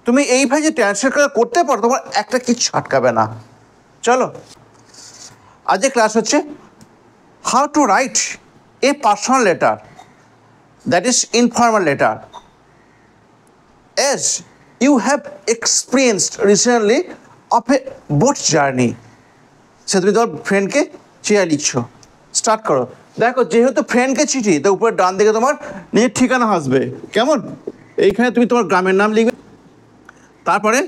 তুমি এইভাবে যে ট্রান্সলেট করতে পারো, তোমার একটা কিচ্ছু আটকাবে না। চলো, আজকে ক্লাস হচ্ছে how to write a personal letter, that is informal letter, as you have experienced recently of a boat journey। সে তুমি তোমার ফ্রেন্ডকে চিঠি লিখছো। স্টার্ট করো। দেখো, যেহেতু ফ্রেন্ডকে চিঠি, তো উপরে ডান দিকে তোমার নিজের ঠিকানা আসবে। কেমন? এইখানে তুমি তোমার গ্রামের নাম লিখবে, তারপরে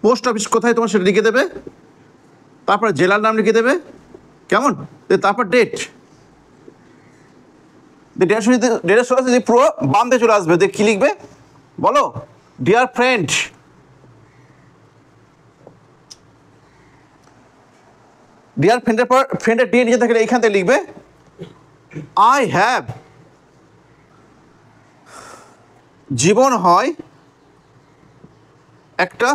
পোস্ট অফিস কোথায় তোমার সেটা লিখে দেবে, তারপরে জেলার নাম লিখে দেবে। কেমন? তারপর ডেট, ডেটের সঙ্গে যদি পুরো বাম দিয়ে চলে আসবে, কি লিখবে বলো? ডিয়ার ফ্রেন্ড, ডিয়ার ফ্রেন্ডের পর ফ্রেন্ডের ডি নিচে থাকলে এইখান থেকে লিখবে আই হ্যাভ। জীবন হয় একটা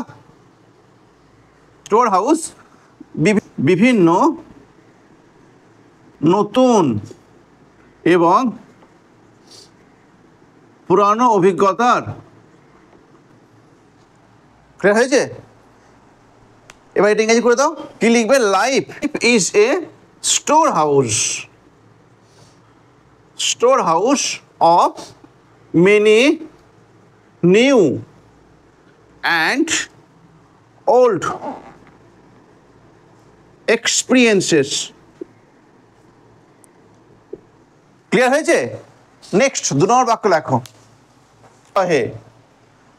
স্টোর হাউস, বিভিন্ন নতুন এবং পুরানো অভিজ্ঞতার। ক্লিয়ার হয়েছে? এবার এটা ইংরেজি করে দাও। কি লিখবে? Life is a store house, store house of many new and old experiences. Clear হয়েছে? নেক্সট 2 নম্বর বাক্য লেখো। হে,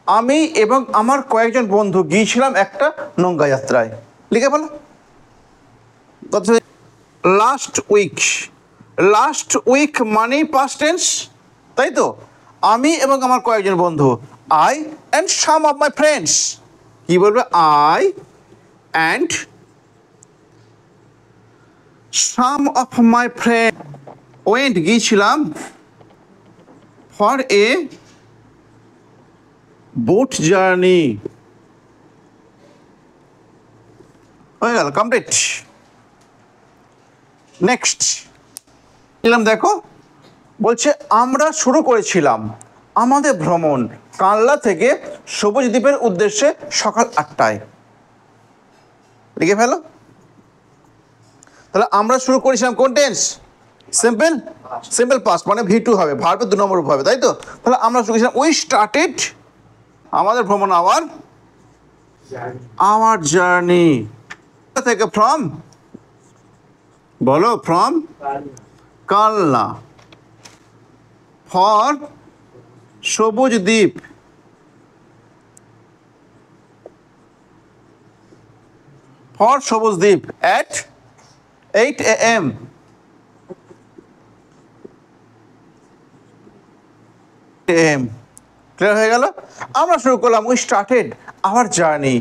আমি এবং আমার কয়েকজন বন্ধু গিয়েছিলাম একটা নৌকা যাত্রায়। লিখে বলো। লাস্ট উইক, লাস্ট উইক মানে পাস্ট টেন্স, তাই তো? আমি এবং আমার কয়েকজন বন্ধু, I and some of my friends. কি বলবে? I and some of my friend went, গিয়েছিলাম ফর এ বোট জার্নি। হয়ে গেল, কমপ্লিট। নেক্সট দেখো, বলছে আমরা শুরু করেছিলাম আমাদের ভ্রমণ কানলা থেকে সবুজ দ্বীপের উদ্দেশ্যে সকাল 8টায়। লিখে ফেলো। তাহলে আমরা শুরু করেছিলাম কোন টেন্স? সিম্পল, সিম্পল পাস্ট, মানে V2 হবে, ভার্বের 2 নম্বর হবে, তাই তো? তাহলে আমরা শুরু করেছিলাম, উই স্টার্টেড আমাদের ভ্রমণ, আওয়ার জার্নি থেকে, ফ্রম বলো, ফ্রম কালনা, ফর সবুজ দ্বীপ, ফর সবুজ দ্বীপ at 8 AM। ক্লিয়ার হয়ে গেল? আমরা শুরু করলাম, we started our journey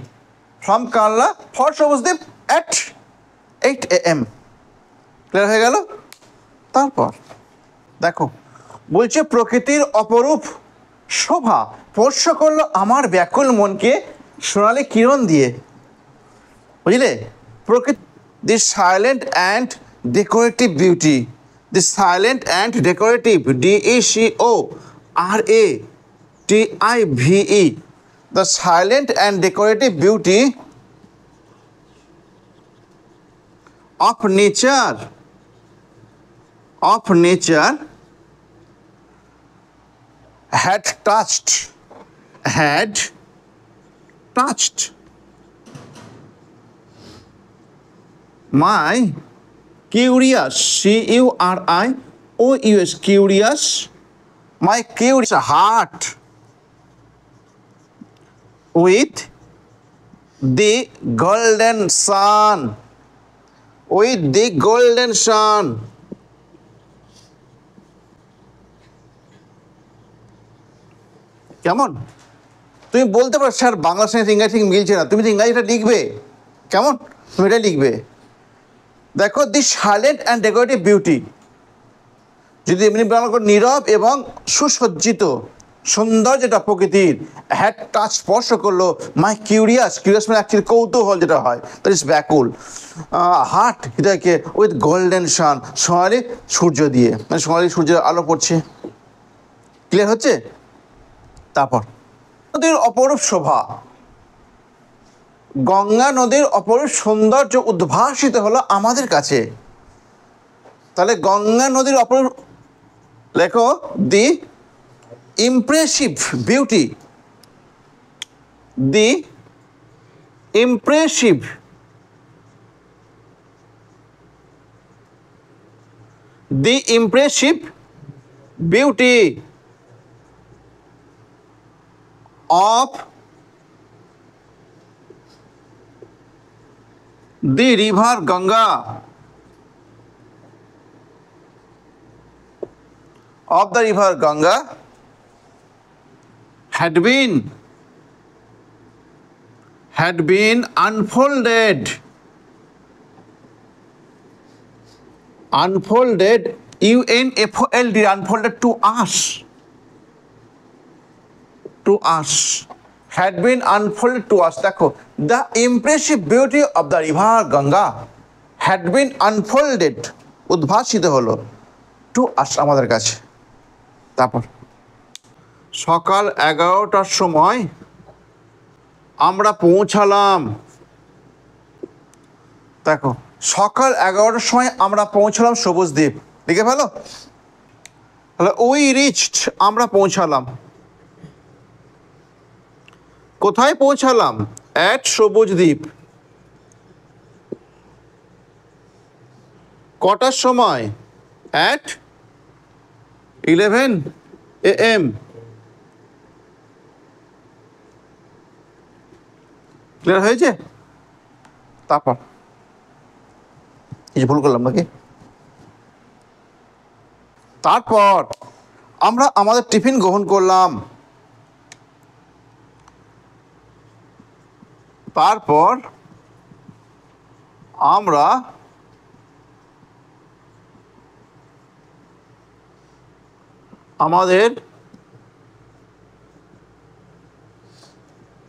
from Kalna for সবুজ দ্বীপ at 8 AM। ক্লিয়ার হয়ে গেল? তারপর দেখো, বলছে প্রকৃতির অপরূপ শোভা স্পর্শ করলো আমার ব্যাকুল মনকে সোনালি কিরণ দিয়ে। বুঝলে? প্রকৃতি, the silent and decorative beauty, the silent and decorative, DECORATIVE, the silent and decorative beauty of nature had touched my curious, curious, my curious heart with the golden sun, with the golden sun। কেমন? তুমি বলতে পারো sir Bangla সঙ্গে ইংরাজি মিলছে না, তুমি তো ইংরাজিটা লিখবে। কেমন? তুমি এটা লিখবে। দেখো, দি সাইলেন্ট অ্যান্ড ডেকোরেটিভ বিউটি, যদি এমনি বাংলা করে, নীরব এবং সুসজ্জিত সুন্দর যেটা প্রকৃতির, হ্যাড টাচ, স্পর্শ করলো, মাই কিউরিয়াস, মানে অ্যাকচুয়ালি কৌতূহল যেটা হয়, দ্যাট ইজ ব্যাকুল, হার্ট এটাকে, উইথ গোল্ডেন সান, সোনালি সূর্য দিয়ে, মানে সোনালি সূর্যের আলো পড়ছে। ক্লিয়ার হচ্ছে? তারপর নদীর অপরূপ শোভা, গঙ্গা নদীর অপরূপ সৌন্দর্য উদ্ভাসিত হলো আমাদের কাছে। তাহলে গঙ্গা নদীর অপরূপ, লেখো the impressive beauty, the impressive beauty of the river Ganga, had been unfolded unfolded to us, had been unfolded to us. দেখো, the impressive beauty of the river Ganga had been unfolded, উদ্ভাসিত হলো, to us, আমাদের কাছে। তারপর সকাল 11টার সময় আমরা পৌঁছালাম। দেখো, সকাল 11টার সময় আমরা পৌঁছালাম সবুজদ্বীপ, লিখে ফেলো। তাহলে উই রিচড, আমরা পৌঁছালাম। কোথায় পৌঁছালাম? অ্যাট সবুজদ্বীপ। কটার সময়? At 11 AM। ক্লিয়ার হয়েছে? তারপর কিছু ভুল করলাম নাকি? তারপর আমরা আমাদের টিফিন গ্রহণ করলাম। তারপর আমরা আমাদের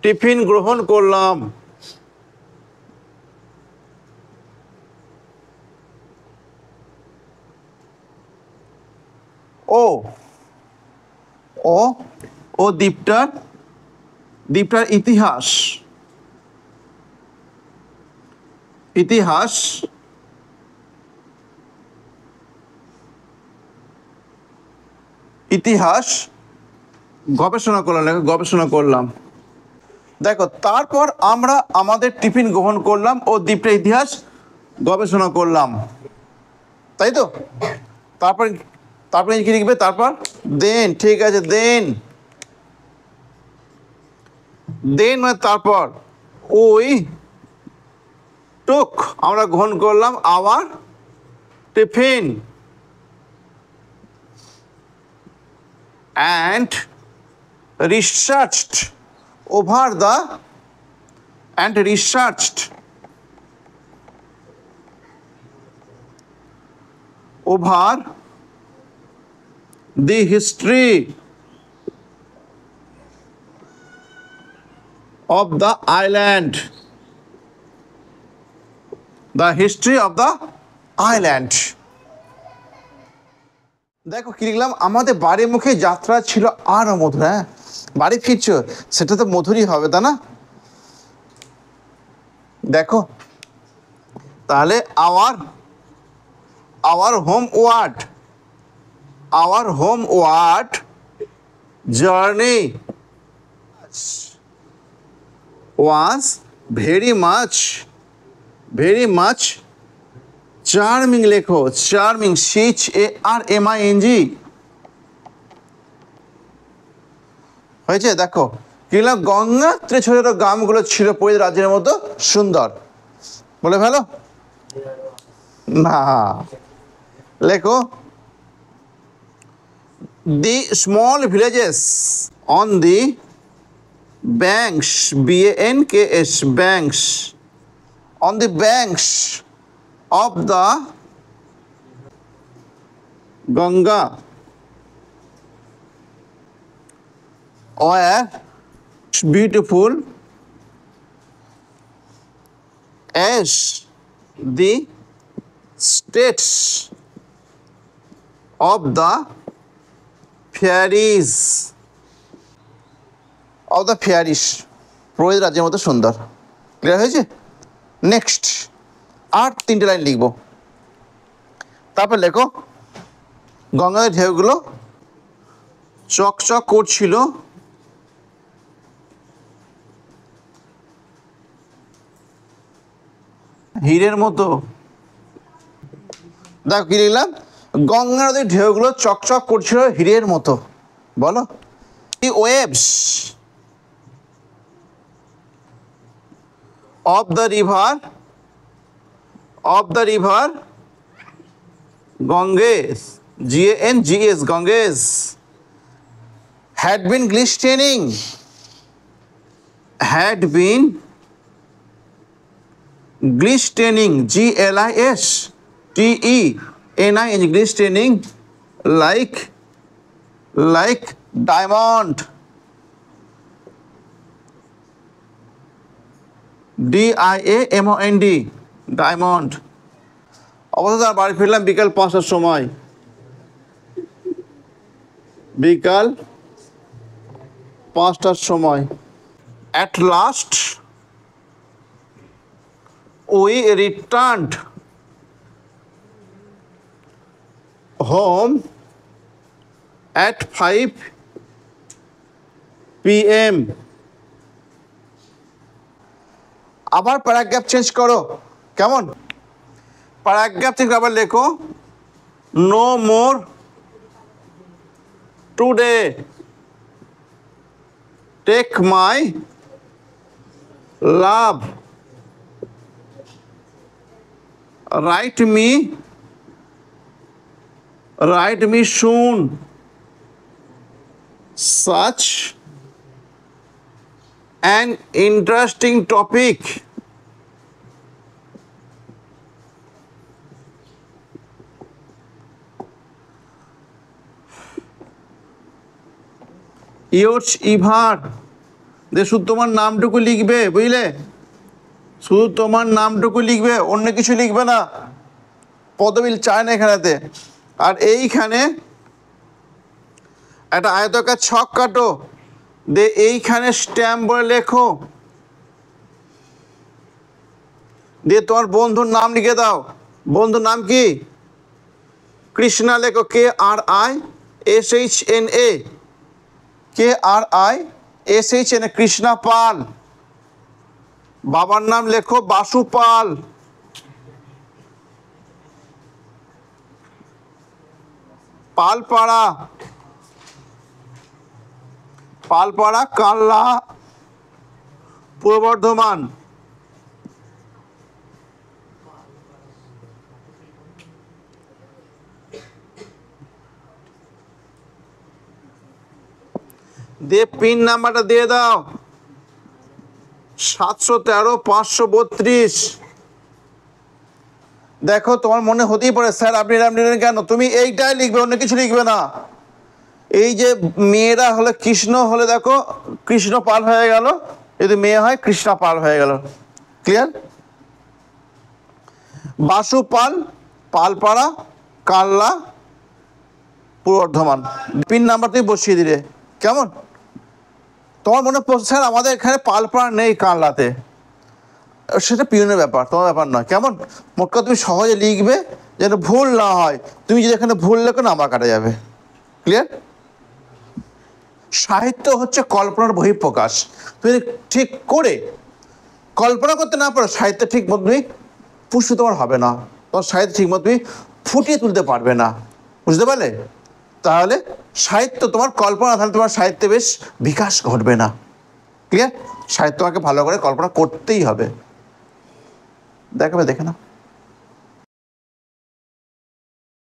টিফিন গ্রহণ করলাম। ও দ্বীপটার ইতিহাস গবেষণা করলাম। দেখো, তারপর আমরা আমাদের টিফিন গ্রহণ করলাম ও দ্বীপটার ইতিহাস গবেষণা করলাম, তাই তো? তারপর কি লিখবে? তারপর দেন, ঠিক আছে, দেন মানে তারপর ওই টুক, আমরা গ্রহণ করলাম our tiffin and researched over the history of the island, দেখো কি লিখলাম? আমাদের বাড়ি মুখে যাত্রা ছিল আরো মধুর। হ্যাঁ, বাড়ি ফিরছ, সেটা তো মধুরই হবে, তা না? দেখো, তাহলে our homeward journey was very much charming. লেখো চার্মিং, CHARMING। হয়েছে? দেখো কি লিখলাম? গঙ্গাত্রে ছোট ছোট গ্রামগুলো ছিল পরিত রাজ্যের মতো সুন্দর। বলে ফেলো না, লেখো the small villages on the banks, BANKS, banks, on the banks of the Ganga were beautiful as the states of the fairies of the fairies, পুরোহিত রাজ্যের মতো সুন্দর। ক্লিয়ার হয়েছে? নেক্সট আর 3টে লাইন লিখব। তারপর লেখো, গঙ্গার ঢেউগুলো চকচক করছিল হীরের মতো। দেখো কি লিখলাম, গঙ্গা নদীর ঢেউগুলো চকচক করছিল হীরের মতো। বলো, the waves of the river Ganges, Ganges, Ganges had been glistening, Glistening, glistening like diamond, DIAMOND, diamond. অবশ্য তার বাড়ি ফিরলাম বিকাল 5টার সময়। বিকাল 5টার সময়। At last we returned home at 5 PM. আবার প্যারাগ্রাফ চেঞ্জ করো, কেমন? প্যারাগ্রাফ থেকে আবার লেখো, no more today, take my love, write me soon, such an interesting topic. Yours ever, যে শুধু তোমার নামটুকু লিখবে, বুঝলে? শুধু তোমার নামটুকু লিখবে, অন্য কিছু লিখবে না। পদবি চায় না এখানেতে। আর এইখানে একটা আয়তাকার ছক কাটো, দিয়ে এইখানে স্ট্যাম্প বলে লেখো, দিয়ে তোমার বন্ধুর নাম লিখে দাও। বন্ধুর নাম কি? কৃষ্ণা লেখো, KRISHNA, KRISHNA, কৃষ্ণা পাল। বাবার নাম লেখো বাসু পাল। পালপাড়া, কাল্লা, পূর্ব বর্ধমান। দিয়ে পিন নাম্বারটা দিয়ে দাও, 713-532। দেখো, তোমার মনে হতেই পারে স্যার আপনি এরকম লিখলেন কেন? তুমি এইটাই লিখবে, অন্য কিছু লিখবে না। এই যে মেয়েরা হলে কৃষ্ণ হলে, দেখো কৃষ্ণ পাল হয়ে গেল, যদি মেয়ে হয় কৃষ্ণা পাল হয়ে গেল। ক্লিয়ার? বাসু পাল, পালপাড়া, কাল্লা, পূর্ব বর্ধমান। পিন নাম্বার তুমি বসিয়ে দিলে, কেমন? তোমার মনে পড়ছে স্যার আমাদের এখানে পালপাড়া নেই কানলাতে, সেটা পিয়নের ব্যাপার, তোমার ব্যাপার নয়। কেমন? মোট কথা তুমি সহজে লিখবে যেন ভুল না হয়। তুমি যদি এখানে ভুল লেখো, নাম্বার কাটা যাবে। ক্লিয়ার? সাহিত্য হচ্ছে কল্পনার বহিঃপ্রকাশ। তুমি ঠিক করে কল্পনা করতে না পারো, সাহিত্য ঠিক মতো তুমি পুষ্ট তোমার হবে না, তোমার সাহিত্য ঠিক মতো তুমি ফুটিয়ে তুলতে পারবে না। বুঝতে পারলে? তাহলে সাহিত্য তোমার কল্পনা, তাহলে তোমার সাহিত্যে বেশ বিকাশ ঘটবে না। ক্লিয়ার? সাহিত্য তোমাকে ভালো করে কল্পনা করতেই হবে। দেখে না।